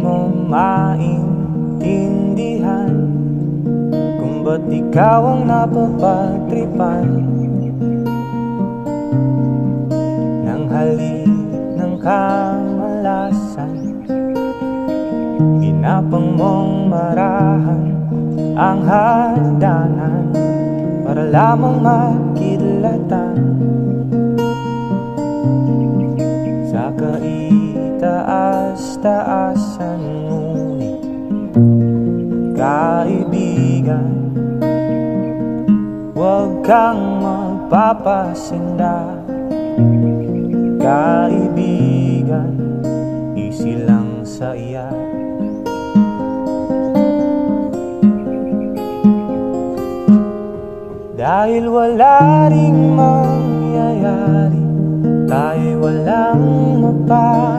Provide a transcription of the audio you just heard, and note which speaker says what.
Speaker 1: mo maintindihan kung ba't ikaw ang napapagtripan ng halik ng kamalasan. Ginapang mong marahan ang hagdanan para lamang makidlatan sa kaitaas-taasan. Ngunit kaibigan, huwag kang magpapasinda. Kaibigan, easy lang sa iya. Dahil wala ring mangyayari, tayo'y walang mapapagod.